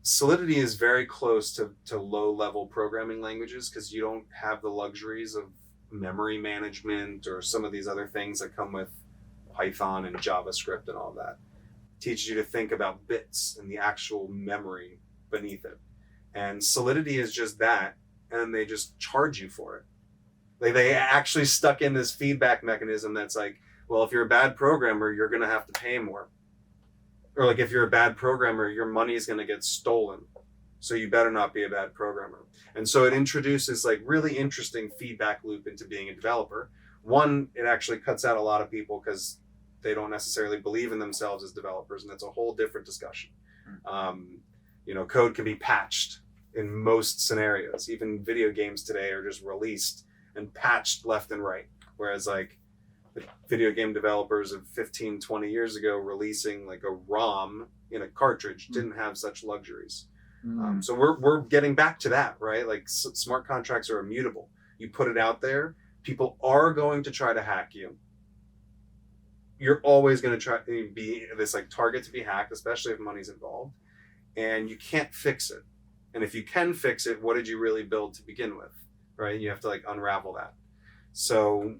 Solidity is very close to low-level programming languages because you don't have the luxuries of memory management or some of these other things that come with Python and JavaScript and all that. It teaches you to think about bits and the actual memory beneath it. And Solidity is just that, and they just charge you for it. They actually stuck in this feedback mechanism that's like, well, if you're a bad programmer, you're going to have to pay more. Or like if you're a bad programmer, your money is going to get stolen. So you better not be a bad programmer. And so it introduces like really interesting feedback loop into being a developer. One, it actually cuts out a lot of people because they don't necessarily believe in themselves as developers. And that's a whole different discussion. Code can be patched in most scenarios. Even video games today are just released and patched left and right. Whereas like the video game developers of 15, 20 years ago releasing like a ROM in a cartridge didn't have such luxuries. So we're getting back to that, right? Like smart contracts are immutable. You put it out there, people are going to try to hack you. You're always going to try to be this like target to be hacked, especially if money's involved, and you can't fix it. And if you can fix it, what did you really build to begin with, right? You have to like unravel that. So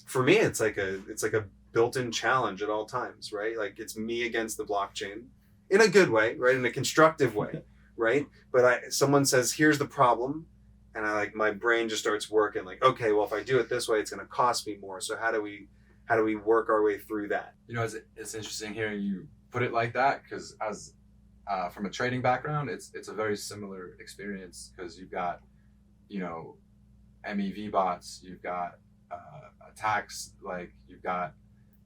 for me, it's like a built-in challenge at all times, right? Like it's me against the blockchain in a good way, right? In a constructive way, right? But someone says, here's the problem. And my brain just starts working like, okay, well, if I do it this way, it's going to cost me more. So how do we work our way through that? It's interesting hearing you put it like that, because as from a trading background, it's a very similar experience, because you've got, MEV bots, you've got attacks, like you've got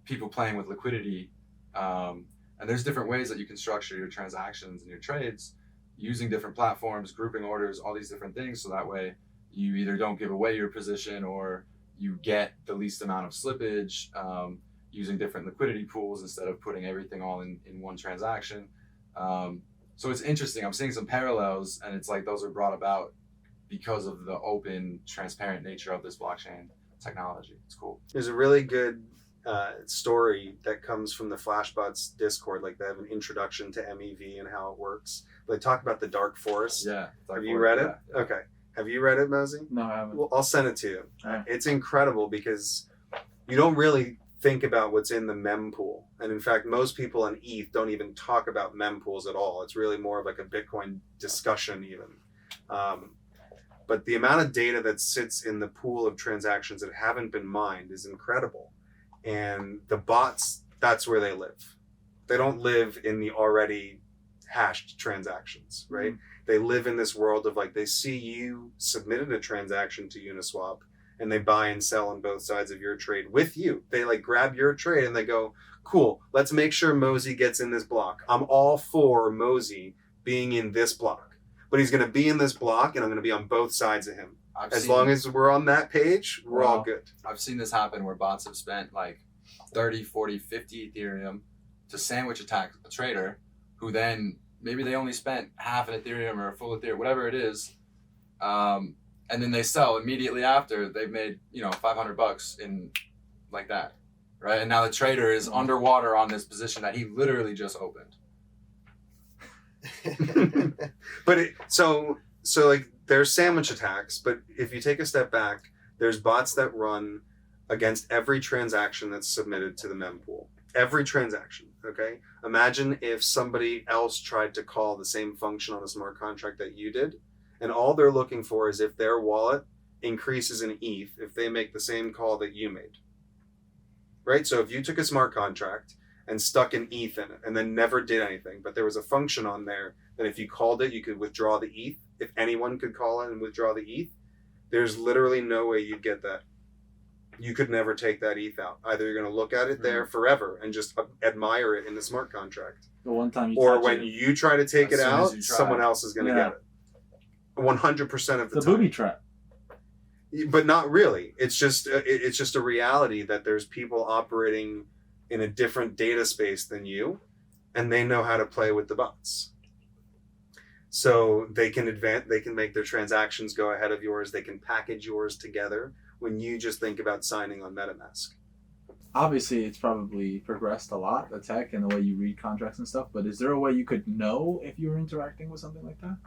people playing with liquidity, and there's different ways that you can structure your transactions and your trades using different platforms, grouping orders, all these different things, so that way you either don't give away your position or you get the least amount of slippage, using different liquidity pools instead of putting everything all in one transaction. So it's interesting. I'm seeing some parallels, and it's like those are brought about because of the open, transparent nature of this blockchain technology. It's cool. There's a really good story that comes from the Flashbots Discord. Like they have an introduction to MEV and how it works. They talk about the Dark Forest. Yeah. Have you read it? Yeah. Okay. Have you read it, Mozy? No, I haven't. Well, I'll send it to you. Right. It's incredible because you don't really think about what's in the mempool. And in fact, most people in ETH don't even talk about mempools at all. It's really more of like a Bitcoin discussion even. But the amount of data that sits in the pool of transactions that haven't been mined is incredible. And the bots, that's where they live. They don't live in the already hashed transactions, right? They live in this world of like, they see you submitted a transaction to Uniswap and they buy and sell on both sides of your trade with you. They like grab your trade and they go, cool, let's make sure Mozy gets in this block. I'm all for Mozy being in this block. But he's going to be in this block, and I'm going to be on both sides of him. As long as we're on that page, we're all good. I've seen this happen where bots have spent like 30, 40, 50 Ethereum to sandwich attack a trader who then maybe they only spent half an Ethereum or a full Ethereum, whatever it is. And then they sell immediately after they've made, $500 in like that. Right. And now the trader is underwater on this position that he literally just opened. But so like there's sandwich attacks, but if you take a step back, there's bots that run against every transaction that's submitted to the mempool. Every transaction, okay? Imagine if somebody else tried to call the same function on a smart contract that you did, and all they're looking for is if their wallet increases in ETH if they make the same call that you made. Right? So if you took a smart contract and stuck an ETH in it and then never did anything, but there was a function on there that if you called it, you could withdraw the ETH. If anyone could call it and withdraw the ETH, there's literally no way you'd get that. You could never take that ETH out. Either you're going to look at it there forever and just admire it in the smart contract. The one time you or when you try to take it out, someone else is going to get it. 100% of the time. It's a booby trap. But not really. It's just a reality that there's people operating in a different data space than you, and they know how to play with the bots. So they can make their transactions go ahead of yours. They can package yours together when you just think about signing on MetaMask. obviously it's probably progressed a lot, the tech and the way you read contracts and stuff. But is there a way you could know if you were interacting with something like that?